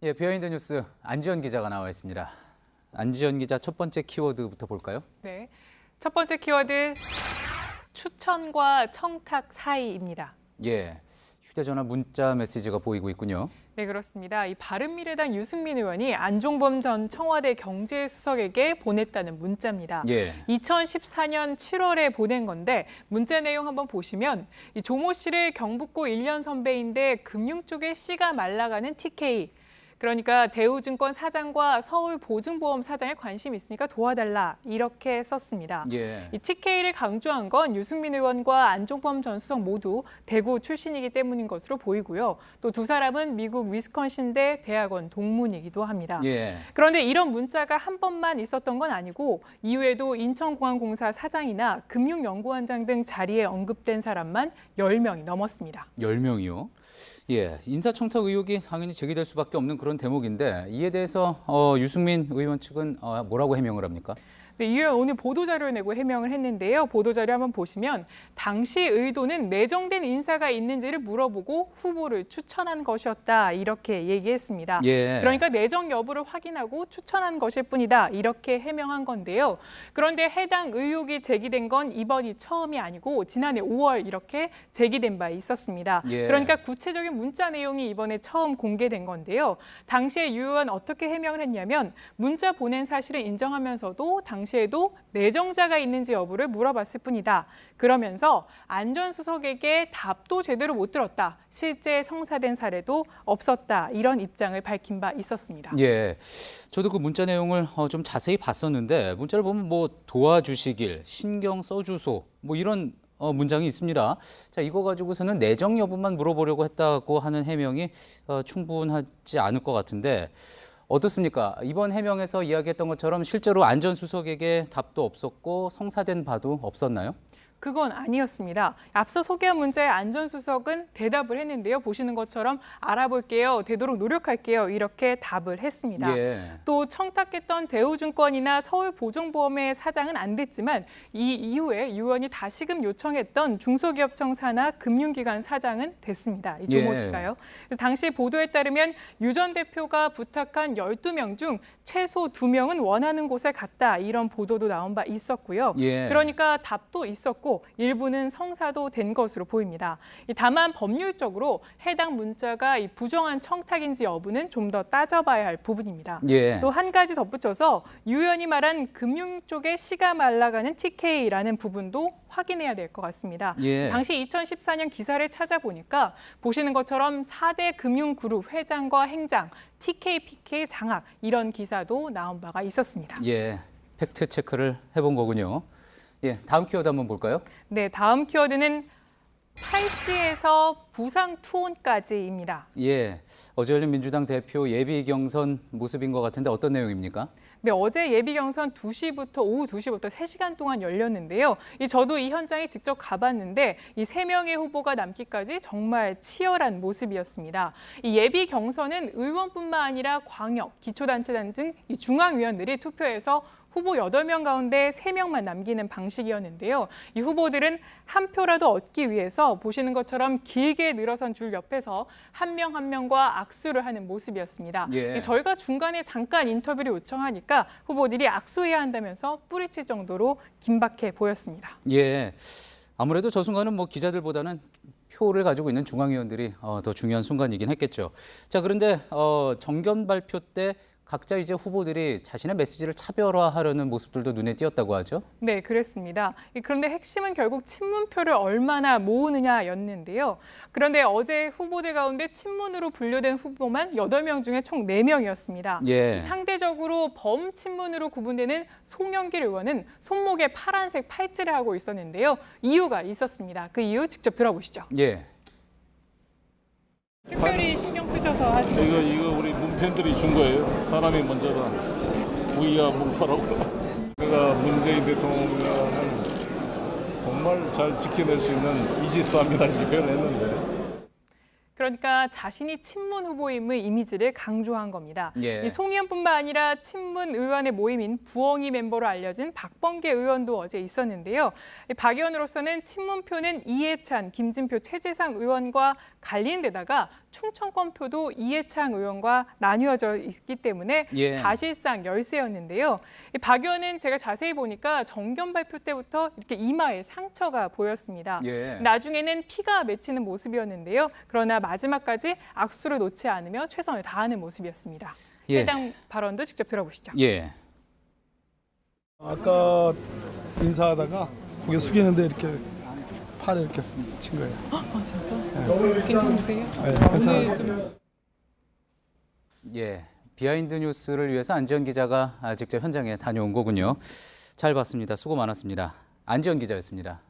예, 비하인드 뉴스 안지연 기자가 나와 있습니다. 안지연 기자, 첫 번째 키워드부터 볼까요? 네, 첫 번째 키워드 추천과 청탁 사이입니다. 예, 휴대전화 문자 메시지가 보이고 있군요. 네, 그렇습니다. 이 바른미래당 유승민 의원이 안종범 전 청와대 경제수석에게 보냈다는 문자입니다. 예. 2014년 7월에 보낸 건데 문자 내용 한번 보시면 이 조모 씨를 경북고 1년 선배인데 금융 쪽에 씨가 말라가는 TK. 그러니까 대우증권 사장과 서울보증보험 사장에 관심 있으니까 도와달라 이렇게 썼습니다. 예. 이 TK를 강조한 건 유승민 의원과 안종범 전 수석 모두 대구 출신이기 때문인 것으로 보이고요. 또 두 사람은 미국 위스콘신대 대학원 동문이기도 합니다. 예. 그런데 이런 문자가 한 번만 있었던 건 아니고 이후에도 인천공항공사 사장이나 금융연구원장 등 자리에 언급된 사람만 10명이 넘었습니다. 10명이요? 예, 인사청탁 의혹이 당연히 제기될 수밖에 없는 그런 대목인데 이에 대해서 유승민 의원 측은 뭐라고 해명을 합니까? 네, 이 의원 오늘 보도자료를 내고 해명을 했는데요. 보도자료 한번 보시면 당시 의도는 내정된 인사가 있는지를 물어보고 후보를 추천한 것이었다 이렇게 얘기했습니다. 예. 그러니까 내정 여부를 확인하고 추천한 것일 뿐이다 이렇게 해명한 건데요. 그런데 해당 의혹이 제기된 건 이번이 처음이 아니고 지난해 5월 이렇게 제기된 바 있었습니다. 예. 그러니까 구체적인 문자 내용이 이번에 처음 공개된 건데요. 당시에 유 의원 어떻게 해명을 했냐면 문자 보낸 사실을 인정하면서도 당시에도 내정자가 있는지 여부를 물어봤을 뿐이다. 그러면서 안 전 수석에게 답도 제대로 못 들었다. 실제 성사된 사례도 없었다. 이런 입장을 밝힌 바 있었습니다. 예, 저도 그 문자 내용을 좀 자세히 봤었는데 문자를 보면 뭐 도와주시길, 신경 써주소 뭐 이런 문장이 있습니다. 자, 이거 가지고서는 내정 여부만 물어보려고 했다고 하는 해명이 충분하지 않을 것 같은데 어떻습니까? 이번 해명에서 이야기했던 것처럼 실제로 안 전 수석에게 답도 없었고 성사된 바도 없었나요? 그건 아니었습니다. 앞서 소개한 문자에 안 전 수석은 대답을 했는데요. 보시는 것처럼 알아볼게요. 되도록 노력할게요. 이렇게 답을 했습니다. 예. 또 청탁했던 대우증권이나 서울보증보험의 사장은 안 됐지만 이 이후에 유 의원이 다시금 요청했던 중소기업청 산하 금융기관 사장은 됐습니다. 이 조모 예. 씨가요. 그래서 당시 보도에 따르면 유 전 대표가 부탁한 12명 중 최소 2명은 원하는 곳에 갔다. 이런 보도도 나온 바 있었고요. 예. 그러니까 답도 있었고 일부는 성사도 된 것으로 보입니다. 다만 법률적으로 해당 문자가 부정한 청탁인지 여부는 좀 더 따져봐야 할 부분입니다. 예. 또 한 가지 덧붙여서 유 의원이 말한 금융 쪽에 씨가 말라가는 TK라는 부분도 확인해야 될 것 같습니다. 예. 당시 2014년 기사를 찾아보니까 보시는 것처럼 4대 금융그룹 회장과 행장, TK, PK 장악 이런 기사도 나온 바가 있었습니다. 예, 팩트 체크를 해본 거군요. 예, 다음 키워드 한번 볼까요? 네, 다음 키워드는 탈지에서 부상 투혼까지입니다. 예, 어제 열린 민주당 대표 예비 경선 모습인 것 같은데 어떤 내용입니까? 네, 어제 예비 경선 오후 2시부터 3시간 동안 열렸는데요. 저도 이 현장에 직접 가봤는데 이 3명의 후보가 남기까지 정말 치열한 모습이었습니다. 이 예비 경선은 의원뿐만 아니라 광역, 기초단체단 등 이 중앙위원들이 투표해서 후보 8명 가운데 3명만 남기는 방식이었는데요. 이 후보들은 한 표라도 얻기 위해서 보시는 것처럼 길게 늘어선 줄 옆에서 한 명 한 명과 악수를 하는 모습이었습니다. 예. 저희가 중간에 잠깐 인터뷰를 요청하니까 후보들이 악수해야 한다면서 뿌리칠 정도로 긴박해 보였습니다. 예, 아무래도 저 순간은 뭐 기자들보다는 표를 가지고 있는 중앙위원들이 더 중요한 순간이긴 했겠죠. 자, 그런데 정견 발표 때 각자 이제 후보들이 자신의 메시지를 차별화하려는 모습들도 눈에 띄었다고 하죠. 네, 그랬습니다. 그런데 핵심은 결국 친문표를 얼마나 모으느냐였는데요. 그런데 어제 후보들 가운데 친문으로 분류된 후보만 8명 중에 총 4명이었습니다. 예. 상대적으로 범친문으로 구분되는 송영길 의원은 손목에 파란색 팔찌를 하고 있었는데요. 이유가 있었습니다. 그 이유 직접 들어보시죠. 예. 특별히 신경 쓰셔서 하신 거예요? 이거 우리 문팬들이 준 거예요. 사람이 먼저가 우리가 물파라고. 그러니까 문재인 대통령은 정말 잘 지켜낼 수 있는 이지싸움이다 이렇게 표현했는데. 그러니까 자신이 친문 후보임의 이미지를 강조한 겁니다. 예. 이 송 의원뿐만 아니라 친문 의원의 모임인 부엉이 멤버로 알려진 박범계 의원도 어제 있었는데요. 박 의원으로서는 친문표는 이해찬, 김진표, 최재상 의원과 갈리는 데다가 충청권 표도 이해창 의원과 나뉘어져 있기 때문에 예. 사실상 열세였는데요. 박 의원은 제가 자세히 보니까 정견 발표 때부터 이렇게 이마에 상처가 보였습니다. 예. 나중에는 피가 맺히는 모습이었는데요. 그러나 마지막까지 악수를 놓지 않으며 최선을 다하는 모습이었습니다. 예. 해당 발언도 직접 들어보시죠. 예. 아까 인사하다가 고개 숙이는데 이렇게 팔을 이렇게 스친 거예요. 아 진짜? 괜찮으세요? 네, 괜찮아요. 예. 비하인드 뉴스를 위해서 안지현 기자가 직접 현장에 다녀온 거군요. 잘 봤습니다. 수고 많았습니다. 안지현 기자였습니다.